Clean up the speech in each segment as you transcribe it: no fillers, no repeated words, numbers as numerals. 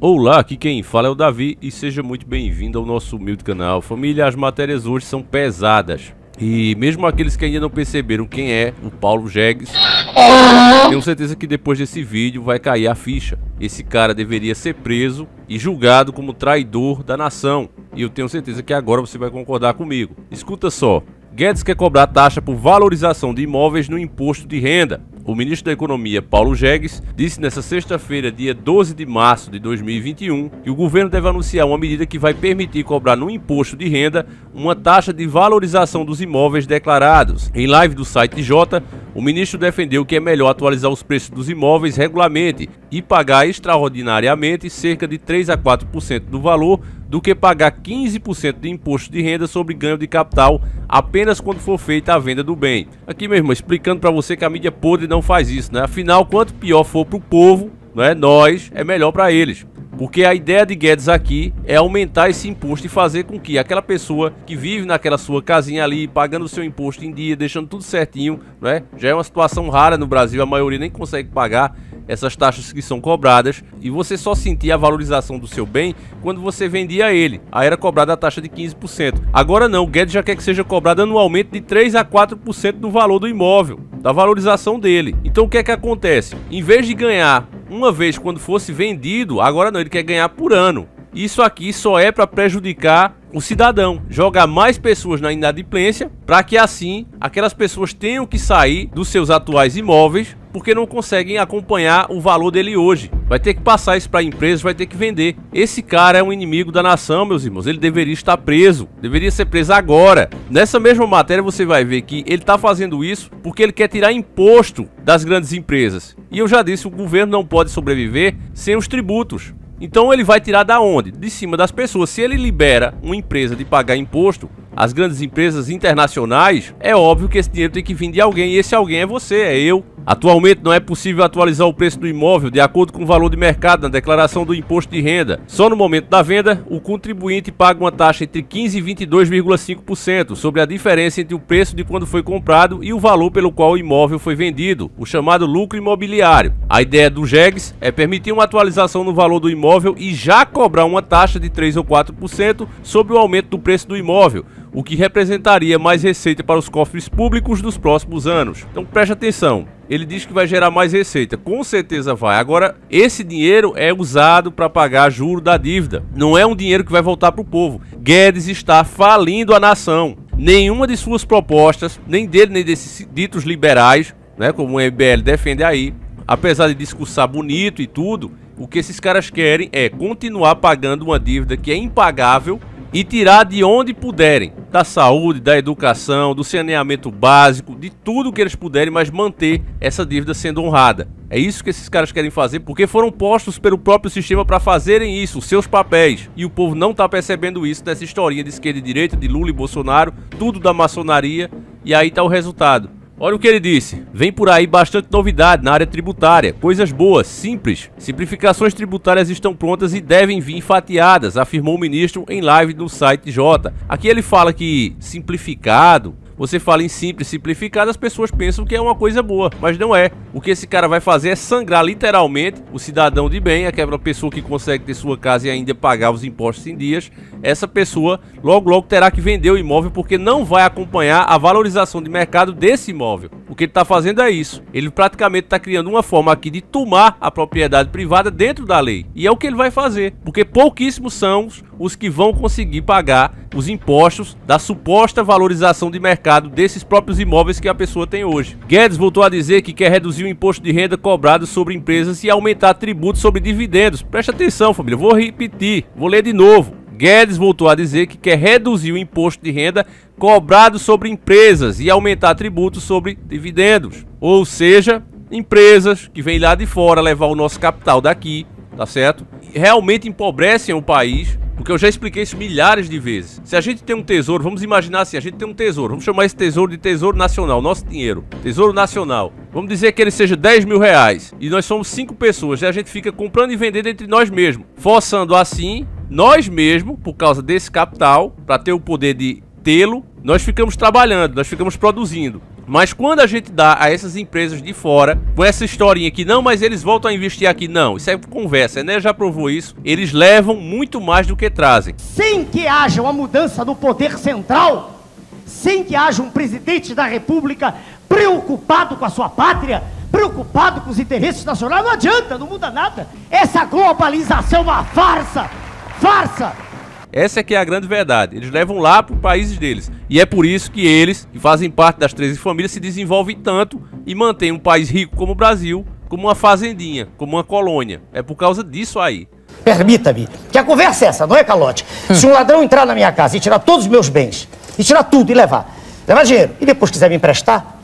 Olá, aqui quem fala é o Davi e seja muito bem-vindo ao nosso humilde canal. Família, as matérias hoje são pesadas e mesmo aqueles que ainda não perceberam quem é o Paulo Jegues, tenho certeza que depois desse vídeo vai cair a ficha. Esse cara deveria ser preso e julgado como traidor da nação e eu tenho certeza que agora você vai concordar comigo. Escuta só, Guedes quer cobrar taxa por valorização de imóveis no imposto de renda. O ministro da Economia, Paulo Jegues, disse nesta sexta-feira, dia 12 de março de 2021, que o governo deve anunciar uma medida que vai permitir cobrar no imposto de renda uma taxa de valorização dos imóveis declarados. Em live do site Jota, o ministro defendeu que é melhor atualizar os preços dos imóveis regularmente e pagar extraordinariamente cerca de 3 a 4% do valor do que pagar 15% de imposto de renda sobre ganho de capital apenas quando for feita a venda do bem. Aqui, meu irmão, explicando para você que a mídia podre não faz isso, né? Afinal, quanto pior for pro povo, né, nós, é melhor para eles. Porque a ideia de Guedes aqui é aumentar esse imposto e fazer com que aquela pessoa que vive naquela sua casinha ali, pagando o seu imposto em dia, deixando tudo certinho, né? Já é uma situação rara no Brasil, a maioria nem consegue pagar essas taxas que são cobradas e você só sentia a valorização do seu bem quando você vendia ele. Aí era cobrada a taxa de 15%. Agora não, o Guedes já quer que seja cobrado anualmente de 3 a 4% do valor do imóvel, da valorização dele. Então o que é que acontece? Em vez de ganhar uma vez quando fosse vendido, agora não, ele quer ganhar por ano. Isso aqui só é para prejudicar o cidadão, jogar mais pessoas na inadimplência, para que assim aquelas pessoas tenham que sair dos seus atuais imóveis porque não conseguem acompanhar o valor dele hoje. Vai ter que passar isso para empresas, vai ter que vender. Esse cara é um inimigo da nação, meus irmãos. Ele deveria estar preso, deveria ser preso agora. Nessa mesma matéria você vai ver que ele está fazendo isso porque ele quer tirar imposto das grandes empresas. E eu já disse, o governo não pode sobreviver sem os tributos. Então ele vai tirar da onde? De cima das pessoas. Se ele libera uma empresa de pagar imposto, as grandes empresas internacionais, é óbvio que esse dinheiro tem que vir de alguém, e esse alguém é você, é eu. Atualmente não é possível atualizar o preço do imóvel de acordo com o valor de mercado na declaração do imposto de renda. Só no momento da venda, o contribuinte paga uma taxa entre 15% e 22,5% sobre a diferença entre o preço de quando foi comprado e o valor pelo qual o imóvel foi vendido, o chamado lucro imobiliário. A ideia do Jegues é permitir uma atualização no valor do imóvel e já cobrar uma taxa de 3 ou 4% sobre o aumento do preço do imóvel, o que representaria mais receita para os cofres públicos nos próximos anos. Então preste atenção, ele diz que vai gerar mais receita, com certeza vai. Agora, esse dinheiro é usado para pagar juro da dívida, não é um dinheiro que vai voltar para o povo. Guedes está falindo a nação. Nenhuma de suas propostas, nem dele nem desses ditos liberais, né, como o MBL defende aí, apesar de discursar bonito e tudo, o que esses caras querem é continuar pagando uma dívida que é impagável e tirar de onde puderem, da saúde, da educação, do saneamento básico, de tudo que eles puderem, mas manter essa dívida sendo honrada. É isso que esses caras querem fazer, porque foram postos pelo próprio sistema para fazerem isso, os seus papéis. E o povo não está percebendo isso nessa historinha de esquerda e direita, de Lula e Bolsonaro, tudo da maçonaria, e aí está o resultado. Olha o que ele disse, vem por aí bastante novidade na área tributária, coisas boas, simples. Simplificações tributárias estão prontas e devem vir fatiadas, afirmou o ministro em live no site Jota. Aqui ele fala que simplificado, você fala em simples, simplificado, as pessoas pensam que é uma coisa boa, mas não é. O que esse cara vai fazer é sangrar literalmente o cidadão de bem, aquela pessoa que consegue ter sua casa e ainda pagar os impostos em dias. Essa pessoa logo terá que vender o imóvel porque não vai acompanhar a valorização de mercado desse imóvel. O que ele está fazendo é isso. Ele praticamente está criando uma forma aqui de tomar a propriedade privada dentro da lei. E é o que ele vai fazer, porque pouquíssimos são os que vão conseguir pagar os impostos da suposta valorização de mercado desses próprios imóveis que a pessoa tem hoje. Guedes voltou a dizer que quer reduzir o imposto de renda cobrado sobre empresas e aumentar tributos sobre dividendos. Preste atenção, família, vou repetir, vou ler de novo. Guedes voltou a dizer que quer reduzir o imposto de renda cobrado sobre empresas e aumentar tributos sobre dividendos. Ou seja, empresas que vêm lá de fora levar o nosso capital daqui, tá certo? Realmente empobrecem o país, porque eu já expliquei isso milhares de vezes. Se a gente tem um tesouro, vamos imaginar assim, a gente tem um tesouro, vamos chamar esse tesouro de tesouro nacional, nosso dinheiro, tesouro nacional. Vamos dizer que ele seja 10 mil reais e nós somos 5 pessoas e a gente fica comprando e vendendo entre nós mesmos, forçando assim nós mesmos, por causa desse capital, para ter o poder de tê-lo, nós ficamos trabalhando, nós ficamos produzindo. Mas quando a gente dá a essas empresas de fora, com essa historinha que não, mas eles voltam a investir aqui, não, isso é conversa, a Enéas já provou isso, eles levam muito mais do que trazem. Sem que haja uma mudança no poder central, sem que haja um presidente da República preocupado com a sua pátria, preocupado com os interesses nacionais, não adianta, não muda nada. Essa globalização é uma farsa, farsa. Essa é que é a grande verdade. Eles levam lá para os países deles. E é por isso que eles, que fazem parte das 13 famílias, se desenvolvem tanto e mantêm um país rico como o Brasil, como uma fazendinha, como uma colônia. É por causa disso aí. Permita-me, que a conversa é essa, não é, calote? Se um ladrão entrar na minha casa e tirar todos os meus bens, e tirar tudo e levar dinheiro, e depois quiser me emprestar,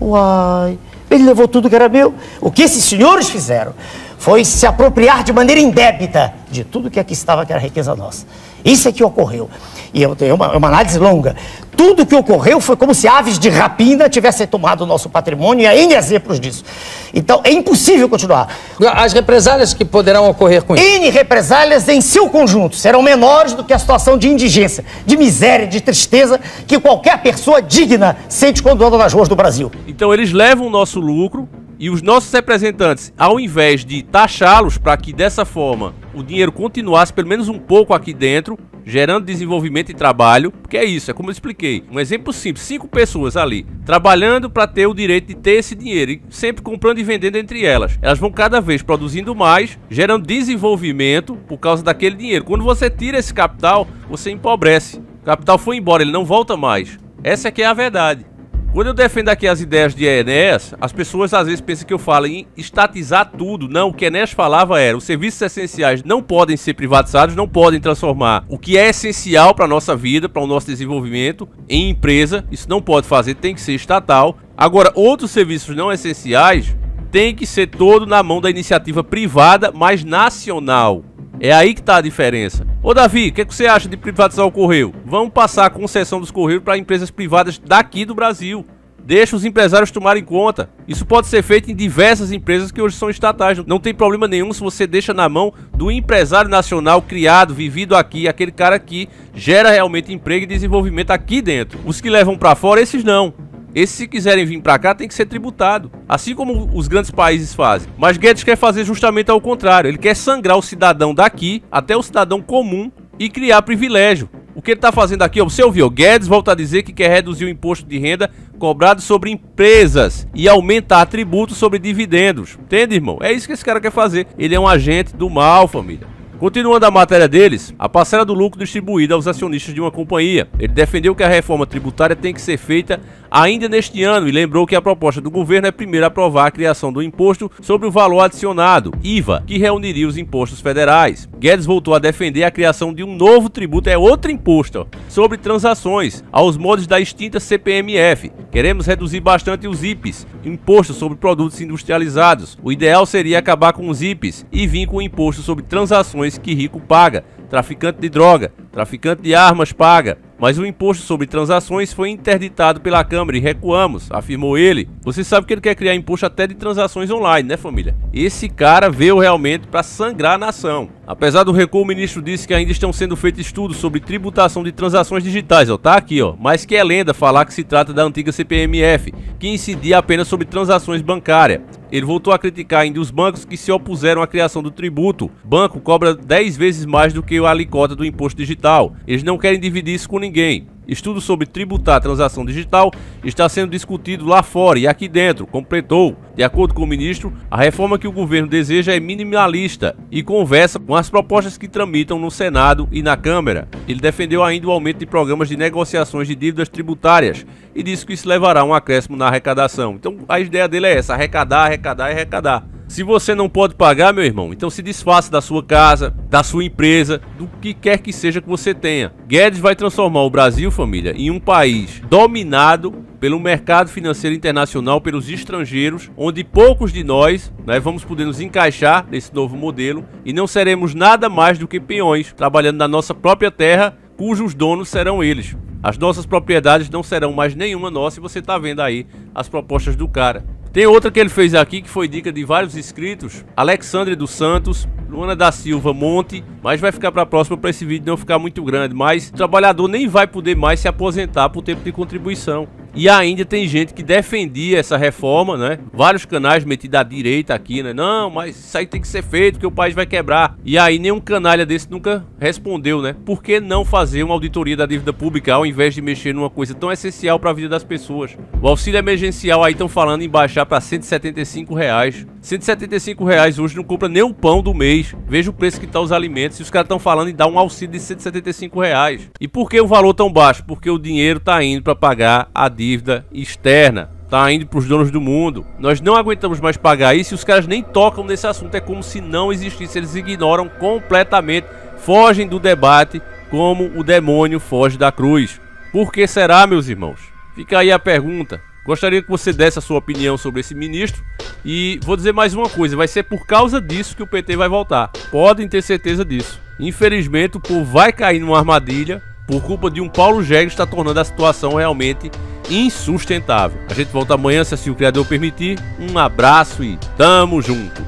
uai, ele levou tudo que era meu. O que esses senhores fizeram foi se apropriar de maneira indébita de tudo que aqui estava, que era riqueza nossa. Isso é que ocorreu. E eu tenho uma análise longa. Tudo que ocorreu foi como se aves de rapina tivessem tomado o nosso patrimônio, e há N exemplos disso. Então, é impossível continuar. As represálias que poderão ocorrer com isso? N represálias em seu conjunto serão menores do que a situação de indigência, de miséria, de tristeza que qualquer pessoa digna sente quando anda nas ruas do Brasil. Então, eles levam o nosso lucro. E os nossos representantes, ao invés de taxá-los para que dessa forma o dinheiro continuasse pelo menos um pouco aqui dentro, gerando desenvolvimento e trabalho, porque é isso, é como eu expliquei. Um exemplo simples, 5 pessoas ali, trabalhando para ter o direito de ter esse dinheiro e sempre comprando e vendendo entre elas. Elas vão cada vez produzindo mais, gerando desenvolvimento por causa daquele dinheiro. Quando você tira esse capital, você empobrece. O capital foi embora, ele não volta mais. Essa é que é a verdade. Quando eu defendo aqui as ideias de Enéas, as pessoas às vezes pensam que eu falo em estatizar tudo. Não, o que Enéas falava era, os serviços essenciais não podem ser privatizados, não podem transformar o que é essencial para a nossa vida, para o nosso desenvolvimento, em empresa. Isso não pode fazer, tem que ser estatal. Agora, outros serviços não essenciais tem que ser todo na mão da iniciativa privada, mas nacional. É aí que está a diferença. Ô Davi, o que você acha de privatizar o Correio? Vamos passar a concessão dos Correios para empresas privadas daqui do Brasil. Deixa os empresários tomarem conta. Isso pode ser feito em diversas empresas que hoje são estatais. Não tem problema nenhum se você deixa na mão do empresário nacional criado, vivido aqui, aquele cara que gera realmente emprego e desenvolvimento aqui dentro. Os que levam para fora, esses não. Esses, se quiserem vir para cá, tem que ser tributado, assim como os grandes países fazem. Mas Guedes quer fazer justamente ao contrário. Ele quer sangrar o cidadão daqui até o cidadão comum e criar privilégio. O que ele está fazendo aqui, ó, você ouviu? Guedes volta a dizer que quer reduzir o imposto de renda cobrado sobre empresas e aumentar tributos sobre dividendos. Entende, irmão? É isso que esse cara quer fazer. Ele é um agente do mal, família. Continuando a matéria deles, a parcela do lucro distribuída aos acionistas de uma companhia. Ele defendeu que a reforma tributária tem que ser feita ainda neste ano e lembrou que a proposta do governo é primeiro aprovar a criação do imposto sobre o valor adicionado, IVA, que reuniria os impostos federais. Guedes voltou a defender a criação de um novo tributo, é outro imposto, ó, sobre transações, aos moldes da extinta CPMF. Queremos reduzir bastante os IPs, imposto sobre produtos industrializados. O ideal seria acabar com os IPs e vir com o imposto sobre transações que rico paga, traficante de droga, traficante de armas paga. Mas o imposto sobre transações foi interditado pela Câmara e recuamos, afirmou ele. Você sabe que ele quer criar imposto até de transações online, né, família? Esse cara veio realmente para sangrar a nação. Apesar do recuo, o ministro disse que ainda estão sendo feitos estudos sobre tributação de transações digitais, ó, tá aqui, ó. Mas que é lenda falar que se trata da antiga CPMF, que incidia apenas sobre transações bancárias. Ele voltou a criticar ainda os bancos que se opuseram à criação do tributo. Banco cobra 10 vezes mais do que a alíquota do imposto digital. Eles não querem dividir isso com ninguém. Estudo sobre tributar a transação digital está sendo discutido lá fora e aqui dentro, completou. De acordo com o ministro, a reforma que o governo deseja é minimalista e conversa com as propostas que tramitam no Senado e na Câmara. Ele defendeu ainda o aumento de programas de negociações de dívidas tributárias e disse que isso levará a um acréscimo na arrecadação. Então a ideia dele é essa, arrecadar, arrecadar e arrecadar. Se você não pode pagar, meu irmão, então se desfaça da sua casa, da sua empresa, do que quer que seja que você tenha. Guedes vai transformar o Brasil, família, em um país dominado pelo mercado financeiro internacional, pelos estrangeiros, onde poucos de nós, vamos poder nos encaixar nesse novo modelo e não seremos nada mais do que peões, trabalhando na nossa própria terra, cujos donos serão eles. As nossas propriedades não serão mais nenhuma nossa e você está vendo aí as propostas do cara. Tem outra que ele fez aqui que foi dica de vários inscritos, Alexandre dos Santos, Luana da Silva Monte, mas vai ficar para a próxima para esse vídeo não ficar muito grande, mas o trabalhador nem vai poder mais se aposentar por tempo de contribuição. E ainda tem gente que defendia essa reforma, né? Vários canais metidos à direita aqui, né? Não, mas isso aí tem que ser feito, porque o país vai quebrar. E aí nenhum canalha desse nunca respondeu, né? Por que não fazer uma auditoria da dívida pública ao invés de mexer numa coisa tão essencial para a vida das pessoas? O auxílio emergencial aí estão falando em baixar para R$175. R$175 hoje não compra nem o pão do mês. Veja o preço que tá os alimentos e os caras estão falando em dar um auxílio de R$175. E por que o valor tão baixo? Porque o dinheiro tá indo para pagar a dívida externa. Tá indo para os donos do mundo. Nós não aguentamos mais pagar isso e os caras nem tocam nesse assunto. É como se não existisse. Eles ignoram completamente. Fogem do debate como o demônio foge da cruz. Por que será, meus irmãos? Fica aí a pergunta. Gostaria que você desse a sua opinião sobre esse ministro. E vou dizer mais uma coisa. Vai ser por causa disso que o PT vai voltar. Podem ter certeza disso. Infelizmente o povo vai cair numa armadilha por culpa de um Paulo Jegues que está tornando a situação realmente insustentável. A gente volta amanhã, se assim o Criador permitir. Um abraço e tamo junto.